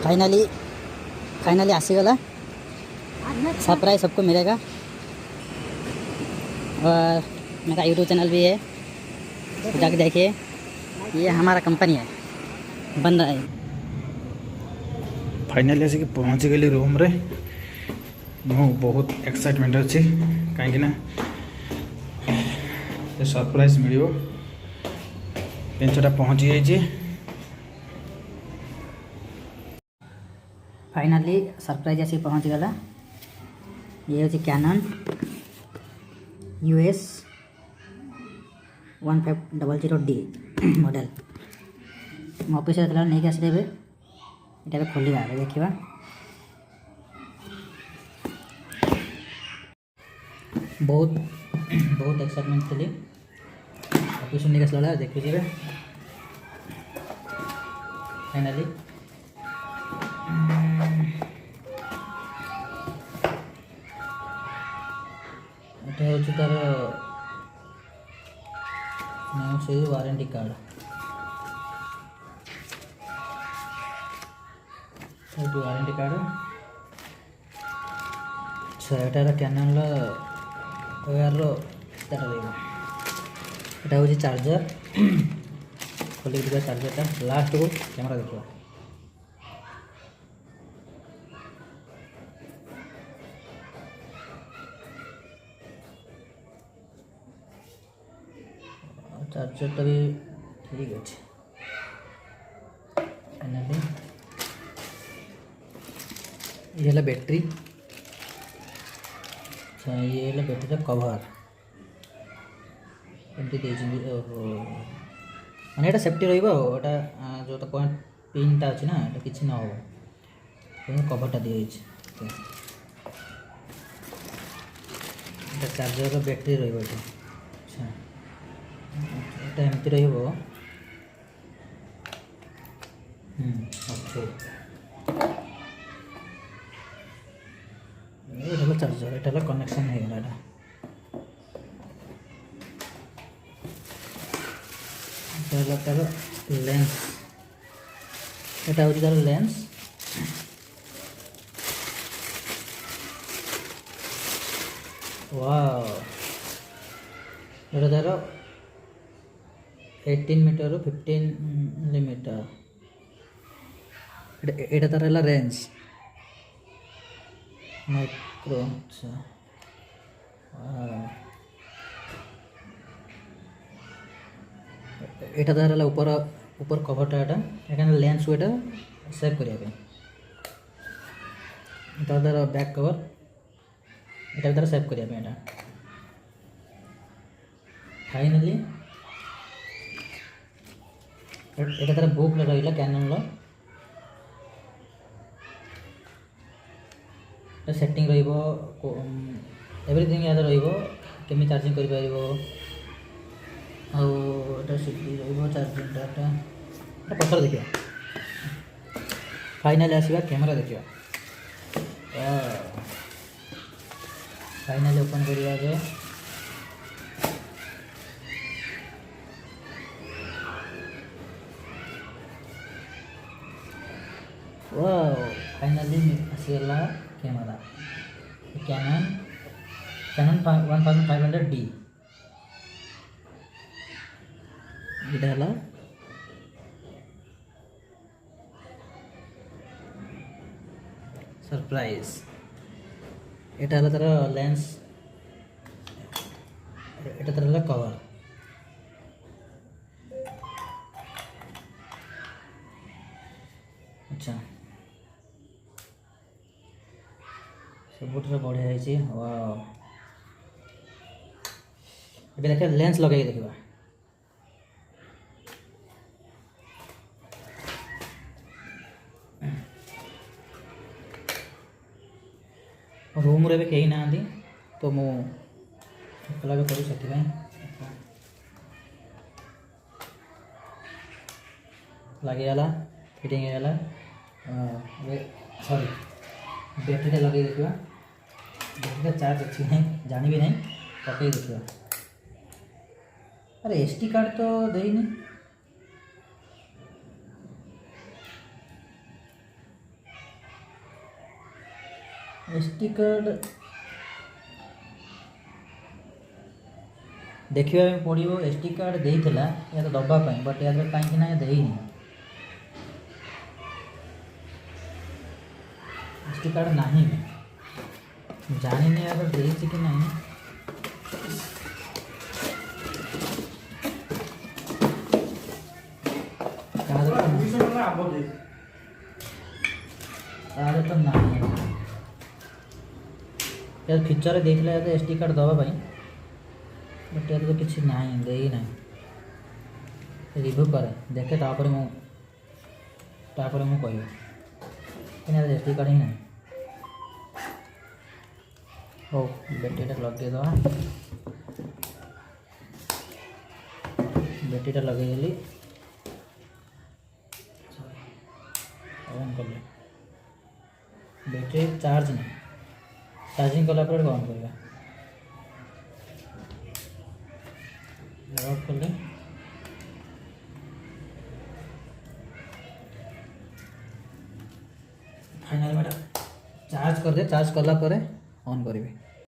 Finally finally आसीगला। Surprise सबको मिलेगा। और मेरा यूट्यूब चैनल भी है, तो जाके देखिए। ये हमारा कंपनी है, बन रहा है। फाइनली आसिक पहुँच गली रूम रे। मु बहुत एक्साइटमेंट अच्छी कहीं सरप्राइज मिल जिनटा पहुँची जाइए। फाइनली सरप्राइज आसी पहुँच गला। ये हूँ cannon US 1500D model. Office नहीं आसले ये खोलिया देखा। बहुत बहुत एक्साइटमेंट थी। ऑफिस नहीं आसला देखिए। फाइनली ये हूँ तार से वारंटी कार्ड। Warranty card. अच्छा यार कैनन वायर रहा हूँ चार्जर। खोलिक देखा चार्जरटा लास्ट को कैमरा देखा। चार्जरटा भी ठीक अच्छे। ये बैटरी। अच्छा ये बैटरी कवर एमती मैंने सेफ्टी रहा जो पॉइंट पिनटा अच्छे ना ये किसी ना हो कवरटा दी। चार्जर बैटरी रहा। अच्छा ये एमती रहा। ये चार्जर ये कनेक्शन है गला। तार लेंस एटा हूँ तार लेंस। वाव ये तार 18 मीटर 15 मिलीमीटर। ये तार है रेंज माइक्रो। अच्छा यहाँ तार है ऊपर ऊपर कवरटा यहाँ लेंस को यहाँ सेव करने तार बैक कवर यहाँ तार सेव करने। फाइनली यहाँ तार बुक रहा कैनन सेटिंग एवरीथिंग यहाँ रमी चार्जिंग कर चार्जिंग डाटा पथर देखिए। फाइनली आसवा कैमरा देखिए। फाइनली ओपन करिए। वाव फाइनली आसीगला कैमरा कैनन 1500D। इधर सरप्राइज এটা তার লেন্স এটা তার কভার। अच्छा सबुठ बढ़िया है। वाव ये देखे लेंस लगे देखा। रूम रे भी कहीं ना तो मु लगे करूँ से लगे फिटिंग है। सॉरी बैटरी लगे देखा। बैटरी चार्ज अच्छी नहीं जानी भी नहीं पकई देखा। अरे SD कार्ड तो देनी एसटी कार्ड देखा पड़ो एसटी कार्ड देला या तो दबापी बट या कहीं देनी एसटी कार्ड नहीं जानी अगर देती कि नहीं तार तो नहीं यार फ्यूचर देख ले तो एसटी कार्ड दवा भाई बट यार तो किसी ना दे ही ना रिव्यू करे देखे तापर मु कह एसटी कार्ड ही ना हो बैटेरीटा लगे दवा बैटेरीटा लगे ऑन कर ले बैटेरी चार्ज नहीं चार्जिंग कला पर ऑन कर ऑफ कर ले फाइनल बेटा चार्ज कर दे चार्ज कला पर ऑन करी